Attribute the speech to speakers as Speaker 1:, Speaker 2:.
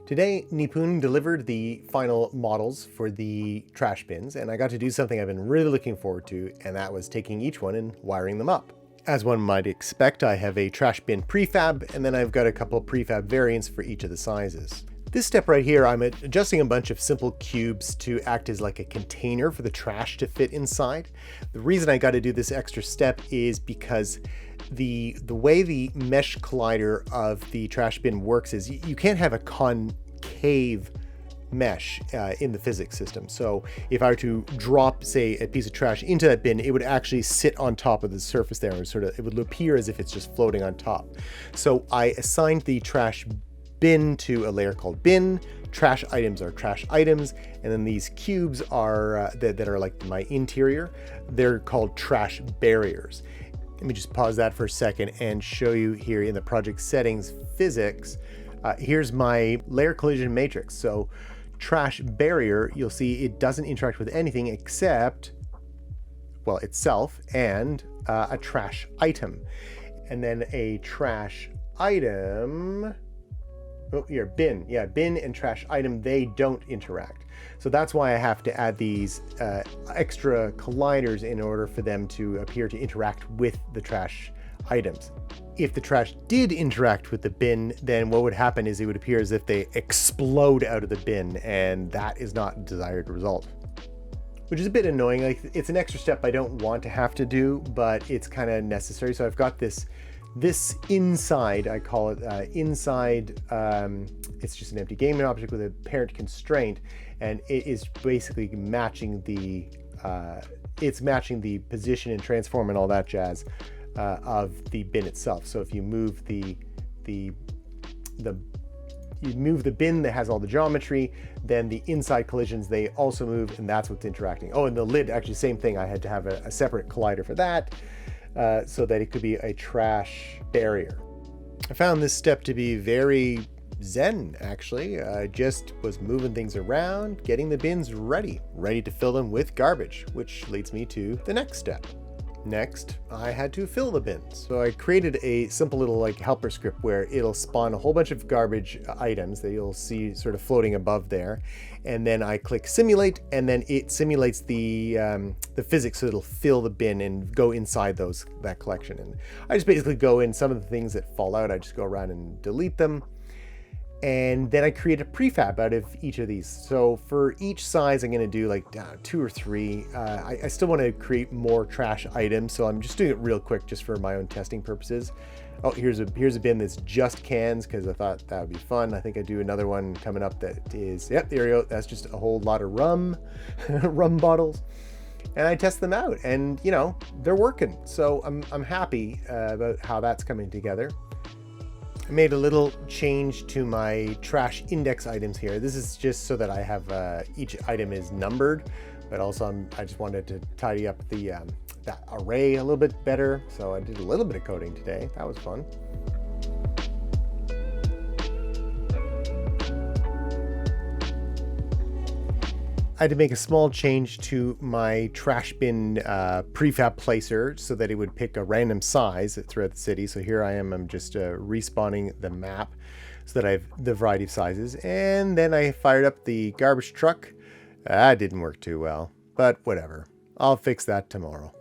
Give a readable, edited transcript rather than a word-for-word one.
Speaker 1: Today, Nipun delivered the final models for the trash bins, and I got to do something I've been really looking forward to, and that was taking each one and wiring them up. As one might expect, I have a trash bin prefab, and then I've got a couple prefab variants for each of the sizes. This step right here, I'm adjusting a bunch of simple cubes to act as like a container for the trash to fit inside. The reason I got to do this extra step is because the way the mesh collider of the trash bin works is you can't have a concave mesh in the physics system. So if I were to drop, say, a piece of trash into that bin, it would actually sit on top of the surface there, and it would appear as if it's just floating on top. So I assigned the trash bin to a layer called bin. Trash items are trash items, and then these cubes are that are like my interior. They're called trash barriers. Let me just pause that for a second and show you here in the project settings physics. Here's my layer collision matrix. So trash barrier, you'll see it doesn't interact with anything except, well, itself and a trash item. And then a trash item, oh, here, bin. Yeah, bin and trash item, they don't interact. So that's why I have to add these extra colliders in order for them to appear to interact with the trash items. If the trash did interact with the bin, then what would happen is it would appear as if they explode out of the bin, and that is not a desired result. Which is a bit annoying. Like, it's an extra step I don't want to have to do, but it's kind of necessary. So I've got this inside, I call it inside, it's just an empty gaming object with a parent constraint, and it is basically matching the position and transform and all that jazz of the bin itself. So if you move the bin that has all the geometry, then the inside collisions, they also move, and that's what's interacting. Oh, and the lid, actually same thing. I had to have a separate collider for that. So that it could be a trash barrier. I found this step to be very zen, actually. I just was moving things around, getting the bins ready to fill them with garbage, which leads me to the next step. Next, I had to fill the bins. So I created a simple little helper script where it'll spawn a whole bunch of garbage items that you'll see sort of floating above there. And then I click simulate, and then it simulates the physics, so it'll fill the bin and go inside that collection. And I just basically go in some of the things that fall out. I just go around and delete them. And then I create a prefab out of each of these. So for each size, I'm going to do like 2 or 3. I still want to create more trash items, so I'm just doing it real quick just for my own testing purposes. Oh, here's a bin that's just cans, because I thought that would be fun. I think I do another one coming up that is, yep, there you go. That's just a whole lot of rum, rum bottles. And I test them out, and they're working. So I'm happy about how that's coming together. I made a little change to my trash index items here. This is just so that I have each item is numbered, but also I just wanted to tidy up that array a little bit better. So I did a little bit of coding today. That was fun. I had to make a small change to my trash bin prefab placer so that it would pick a random size throughout the city. So here I am, I'm just respawning the map so that I have the variety of sizes. And then I fired up the garbage truck. That didn't work too well, but whatever. I'll fix that tomorrow.